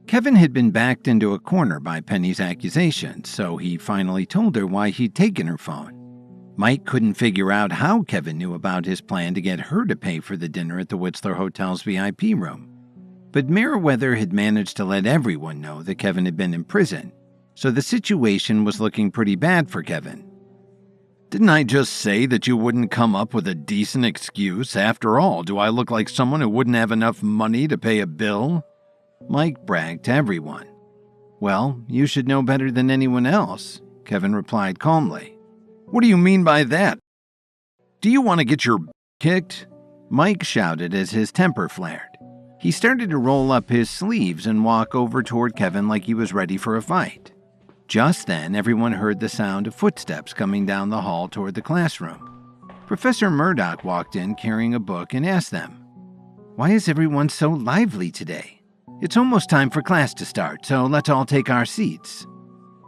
Kevin had been backed into a corner by Penny's accusations, so he finally told her why he'd taken her phone. Mike couldn't figure out how Kevin knew about his plan to get her to pay for the dinner at the Whistler Hotel's VIP room. But Meriwether had managed to let everyone know that Kevin had been in prison, so the situation was looking pretty bad for Kevin. "Didn't I just say that you wouldn't come up with a decent excuse? After all, do I look like someone who wouldn't have enough money to pay a bill?" Mike bragged to everyone. "Well, you should know better than anyone else," Kevin replied calmly. "What do you mean by that? Do you want to get your kicked?" Mike shouted as his temper flared. He started to roll up his sleeves and walk over toward Kevin like he was ready for a fight. Just then, everyone heard the sound of footsteps coming down the hall toward the classroom. Professor Murdoch walked in carrying a book and asked them, "Why is everyone so lively today? It's almost time for class to start, so let's all take our seats."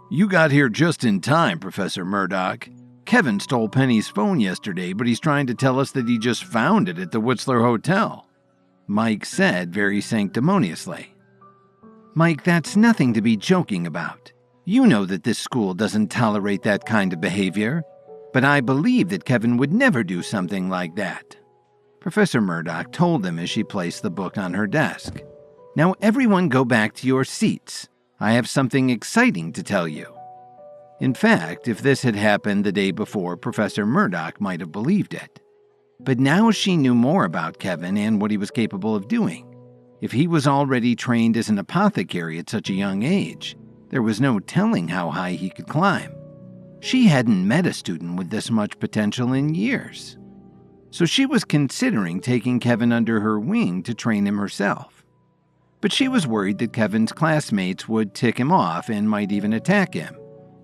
"You got here just in time, Professor Murdoch. Kevin stole Penny's phone yesterday, but he's trying to tell us that he just found it at the Whistler Hotel," Mike said very sanctimoniously. "Mike, that's nothing to be joking about. You know that this school doesn't tolerate that kind of behavior, but I believe that Kevin would never do something like that," Professor Murdoch told them as she placed the book on her desk. "Now everyone go back to your seats. I have something exciting to tell you." In fact, if this had happened the day before, Professor Murdoch might have believed it. But now she knew more about Kevin and what he was capable of doing. If he was already trained as an apothecary at such a young age, there was no telling how high he could climb. She hadn't met a student with this much potential in years. So she was considering taking Kevin under her wing to train him herself. But she was worried that Kevin's classmates would tick him off and might even attack him.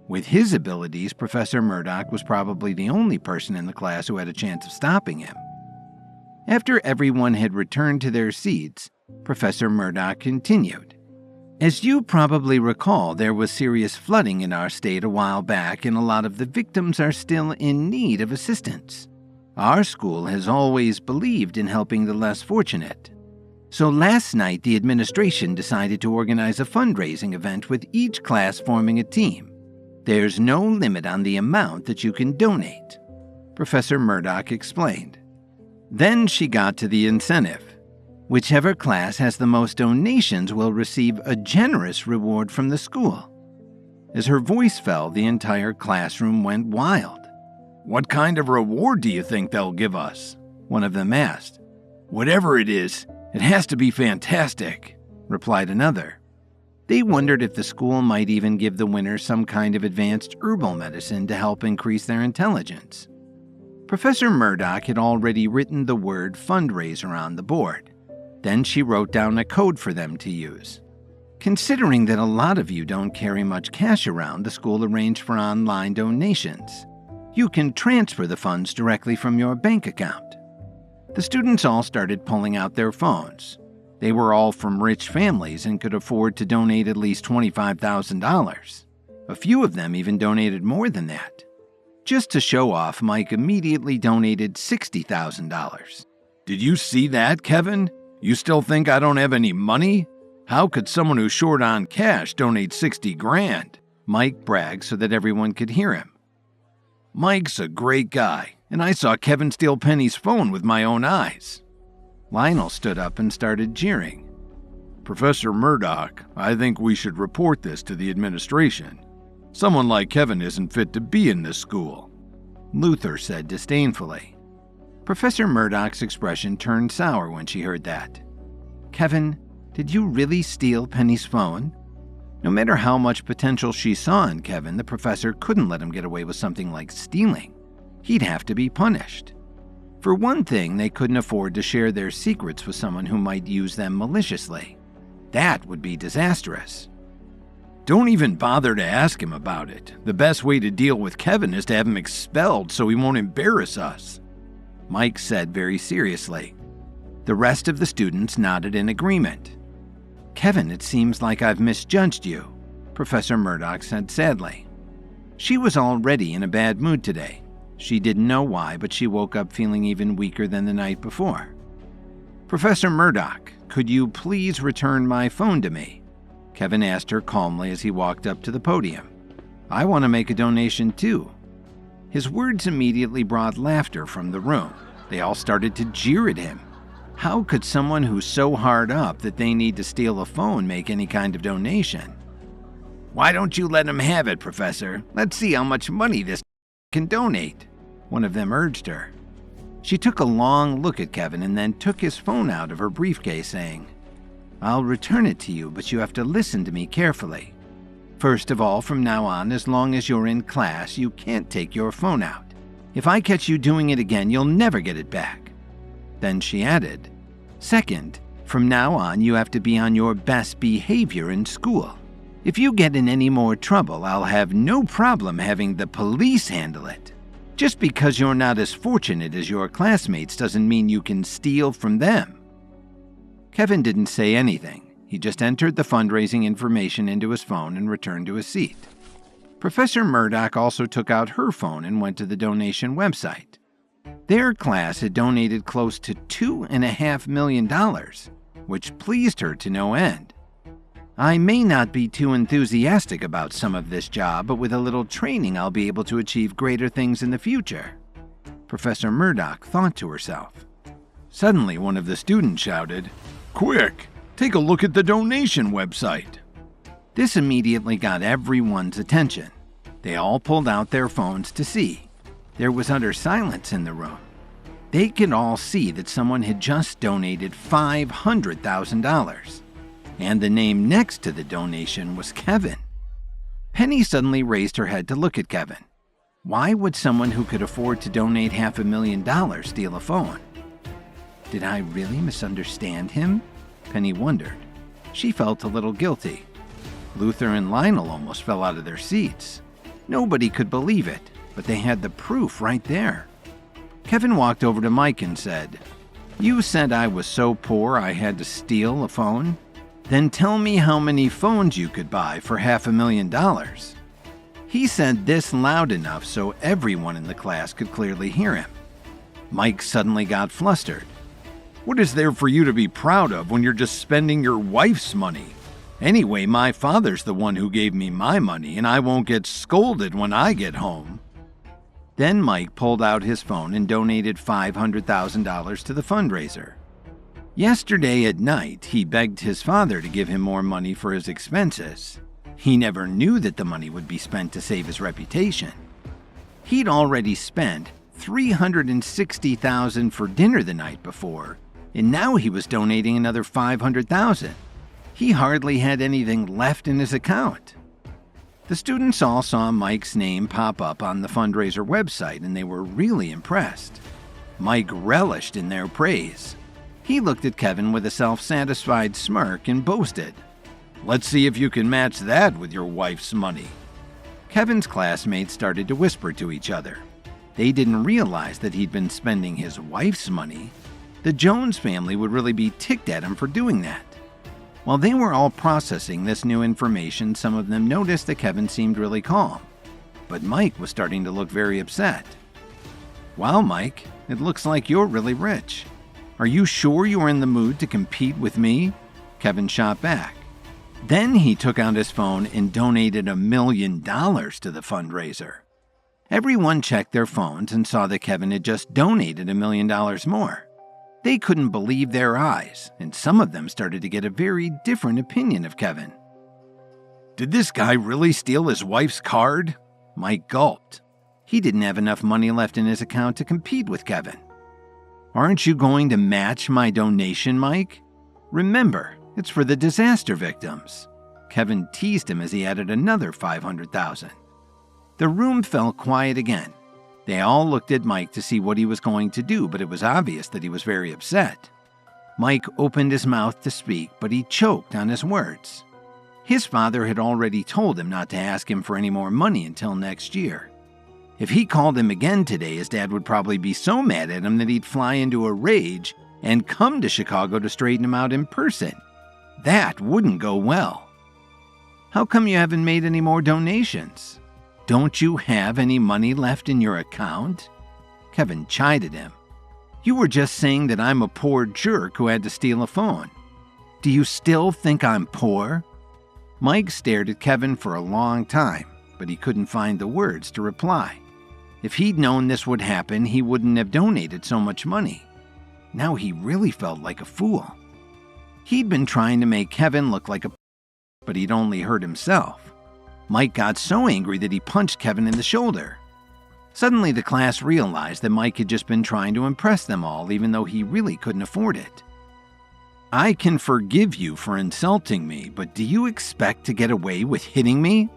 With his abilities, Professor Murdoch was probably the only person in the class who had a chance of stopping him. After everyone had returned to their seats, Professor Murdoch continued. "As you probably recall, there was serious flooding in our state a while back, and a lot of the victims are still in need of assistance. Our school has always believed in helping the less fortunate. So last night, the administration decided to organize a fundraising event with each class forming a team. There's no limit on the amount that you can donate," Professor Murdoch explained. Then she got to the incentive. Whichever class has the most donations will receive a generous reward from the school. As her voice fell, the entire classroom went wild. "What kind of reward do you think they'll give us?" one of them asked. "Whatever it is, it has to be fantastic," replied another. They wondered if the school might even give the winners some kind of advanced herbal medicine to help increase their intelligence. Professor Murdoch had already written the word fundraiser on the board. Then she wrote down a code for them to use. Considering that a lot of you don't carry much cash around, the school arranged for online donations. You can transfer the funds directly from your bank account. The students all started pulling out their phones. They were all from rich families and could afford to donate at least $25,000. A few of them even donated more than that. Just to show off, Mike immediately donated $60,000. "Did you see that, Kevin? You still think I don't have any money? How could someone who's short on cash donate 60 grand? Mike bragged so that everyone could hear him. "Mike's a great guy, and I saw Kevin steal Penny's phone with my own eyes." Lionel stood up and started jeering. "Professor Murdoch, I think we should report this to the administration. Someone like Kevin isn't fit to be in this school," Luther said disdainfully. Professor Murdoch's expression turned sour when she heard that. "Kevin, did you really steal Penny's phone?" No matter how much potential she saw in Kevin, the professor couldn't let him get away with something like stealing. He'd have to be punished. For one thing, they couldn't afford to share their secrets with someone who might use them maliciously. That would be disastrous. "Don't even bother to ask him about it. The best way to deal with Kevin is to have him expelled so he won't embarrass us," Mike said very seriously. The rest of the students nodded in agreement. "Kevin, it seems like I've misjudged you," Professor Murdoch said sadly. She was already in a bad mood today. She didn't know why, but she woke up feeling even weaker than the night before. "Professor Murdoch, could you please return my phone to me?" Kevin asked her calmly as he walked up to the podium. "I want to make a donation too." His words immediately brought laughter from the room. They all started to jeer at him. How could someone who's so hard up that they need to steal a phone make any kind of donation? "Why don't you let him have it, Professor? Let's see how much money this can donate," one of them urged her. She took a long look at Kevin and then took his phone out of her briefcase, saying, "I'll return it to you, but you have to listen to me carefully. First of all, from now on, as long as you're in class, you can't take your phone out. If I catch you doing it again, you'll never get it back." Then she added, "Second, from now on, you have to be on your best behavior in school. If you get in any more trouble, I'll have no problem having the police handle it. Just because you're not as fortunate as your classmates doesn't mean you can steal from them." Kevin didn't say anything. He just entered the fundraising information into his phone and returned to his seat. Professor Murdoch also took out her phone and went to the donation website. Their class had donated close to $2.5 million, which pleased her to no end. "I may not be too enthusiastic about some of this job, but with a little training I'll be able to achieve greater things in the future," Professor Murdoch thought to herself. Suddenly, one of the students shouted, "Quick, take a look at the donation website." This immediately got everyone's attention. They all pulled out their phones to see. There was utter silence in the room. They could all see that someone had just donated $500,000. And the name next to the donation was Kevin. Penny suddenly raised her head to look at Kevin. Why would someone who could afford to donate $500,000 steal a phone? Did I really misunderstand him? Penny wondered. She felt a little guilty. Luther and Lionel almost fell out of their seats. Nobody could believe it, but they had the proof right there. Kevin walked over to Mike and said, "You said I was so poor I had to steal a phone? Then tell me how many phones you could buy for $500,000. He said this loud enough so everyone in the class could clearly hear him. Mike suddenly got flustered. "What is there for you to be proud of when you're just spending your wife's money? Anyway, my father's the one who gave me my money, and I won't get scolded when I get home." Then Mike pulled out his phone and donated $500,000 to the fundraiser. Yesterday at night, he begged his father to give him more money for his expenses. He never knew that the money would be spent to save his reputation. He'd already spent $360,000 for dinner the night before, and now he was donating another $500,000. He hardly had anything left in his account. The students all saw Mike's name pop up on the fundraiser website, and they were really impressed. Mike relished in their praise. He looked at Kevin with a self-satisfied smirk and boasted, "Let's see if you can match that with your wife's money." Kevin's classmates started to whisper to each other. They didn't realize that he'd been spending his wife's money. The Jones family would really be ticked at him for doing that. While they were all processing this new information, some of them noticed that Kevin seemed really calm. But Mike was starting to look very upset. "Wow, Mike, it looks like you're really rich. Are you sure you are in the mood to compete with me?" Kevin shot back. Then he took out his phone and donated $1 million to the fundraiser. Everyone checked their phones and saw that Kevin had just donated $1 million more. They couldn't believe their eyes, and some of them started to get a very different opinion of Kevin. "Did this guy really steal his wife's card?" Mike gulped. He didn't have enough money left in his account to compete with Kevin. "Aren't you going to match my donation, Mike? Remember, it's for the disaster victims." Kevin teased him as he added another $500,000. The room fell quiet again. They all looked at Mike to see what he was going to do, but it was obvious that he was very upset. Mike opened his mouth to speak, but he choked on his words. His father had already told him not to ask him for any more money until next year. If he called him again today, his dad would probably be so mad at him that he'd fly into a rage and come to Chicago to straighten him out in person. That wouldn't go well. "How come you haven't made any more donations? Don't you have any money left in your account?" Kevin chided him. "You were just saying that I'm a poor jerk who had to steal a phone. Do you still think I'm poor?" Mike stared at Kevin for a long time, but he couldn't find the words to reply. If he'd known this would happen, he wouldn't have donated so much money. Now he really felt like a fool. He'd been trying to make Kevin look like a but he'd only hurt himself. Mike got so angry that he punched Kevin in the shoulder. Suddenly the class realized that Mike had just been trying to impress them all, even though he really couldn't afford it. "I can forgive you for insulting me, but do you expect to get away with hitting me?"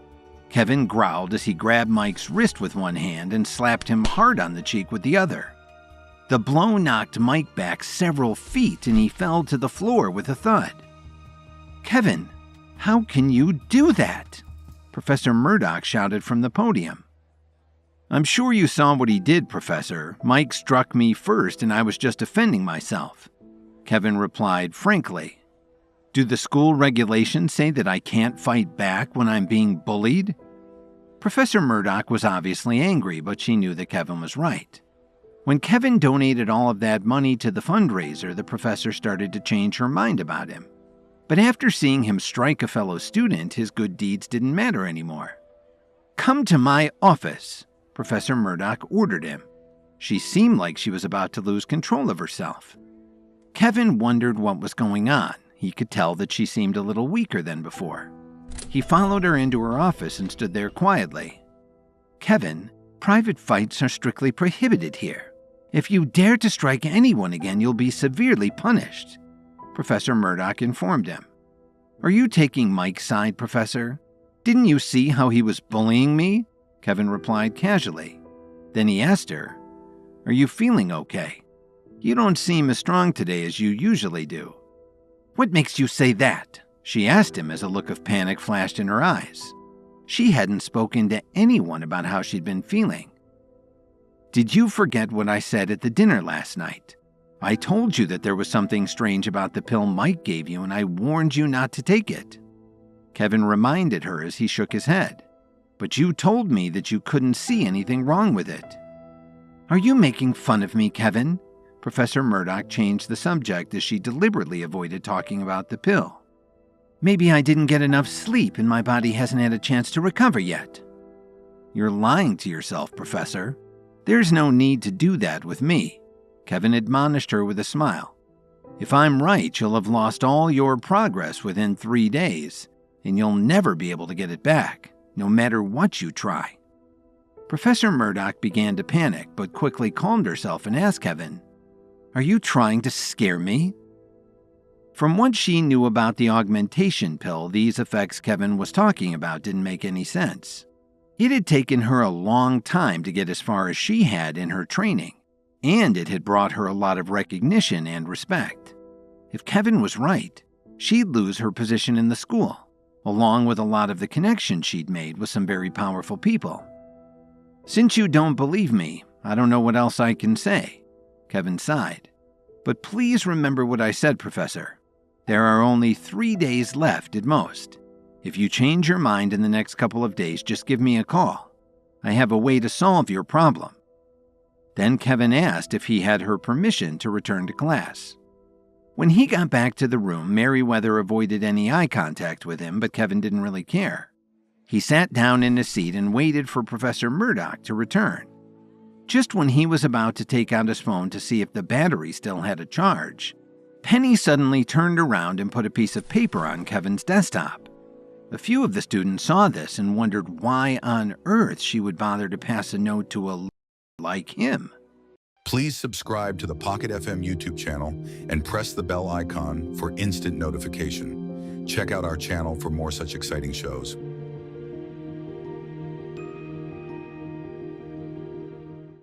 Kevin growled as he grabbed Mike's wrist with one hand and slapped him hard on the cheek with the other. The blow knocked Mike back several feet and he fell to the floor with a thud. "Kevin, how can you do that?" Professor Murdoch shouted from the podium. "I'm sure you saw what he did, Professor. Mike struck me first and I was just defending myself," Kevin replied frankly. "Do the school regulations say that I can't fight back when I'm being bullied?" Professor Murdoch was obviously angry, but she knew that Kevin was right. When Kevin donated all of that money to the fundraiser, the professor started to change her mind about him. But after seeing him strike a fellow student, his good deeds didn't matter anymore. "Come to my office," Professor Murdoch ordered him. She seemed like she was about to lose control of herself. Kevin wondered what was going on. He could tell that she seemed a little weaker than before. He followed her into her office and stood there quietly. "Kevin, private fights are strictly prohibited here. If you dare to strike anyone again, you'll be severely punished," Professor Murdoch informed him. "Are you taking Mike's side, Professor? Didn't you see how he was bullying me?" Kevin replied casually. Then he asked her, "Are you feeling okay? You don't seem as strong today as you usually do." "What makes you say that?" she asked him as a look of panic flashed in her eyes. She hadn't spoken to anyone about how she'd been feeling. "Did you forget what I said at the dinner last night? I told you that there was something strange about the pill Mike gave you and I warned you not to take it." Kevin reminded her as he shook his head. "But you told me that you couldn't see anything wrong with it." "Are you making fun of me, Kevin?" Professor Murdoch changed the subject as she deliberately avoided talking about the pill. "Maybe I didn't get enough sleep and my body hasn't had a chance to recover yet." "You're lying to yourself, Professor. There's no need to do that with me," Kevin admonished her with a smile. "If I'm right, you'll have lost all your progress within 3 days, and you'll never be able to get it back, no matter what you try." Professor Murdoch began to panic, but quickly calmed herself and asked Kevin, "Are you trying to scare me?" From what she knew about the augmentation pill, these effects Kevin was talking about didn't make any sense. It had taken her a long time to get as far as she had in her training, and it had brought her a lot of recognition and respect. If Kevin was right, she'd lose her position in the school, along with a lot of the connections she'd made with some very powerful people. "Since you don't believe me, I don't know what else I can say," Kevin sighed. "But please remember what I said, Professor. There are only 3 days left at most. If you change your mind in the next couple of days, just give me a call. I have a way to solve your problem." Then Kevin asked if he had her permission to return to class. When he got back to the room, Merriweather avoided any eye contact with him, but Kevin didn't really care. He sat down in his seat and waited for Professor Murdoch to return. Just when he was about to take out his phone to see if the battery still had a charge, Penny suddenly turned around and put a piece of paper on Kevin's desktop. A few of the students saw this and wondered why on earth she would bother to pass a note to a like him. Please subscribe to the Pocket FM YouTube channel and press the bell icon for instant notification. Check out our channel for more such exciting shows.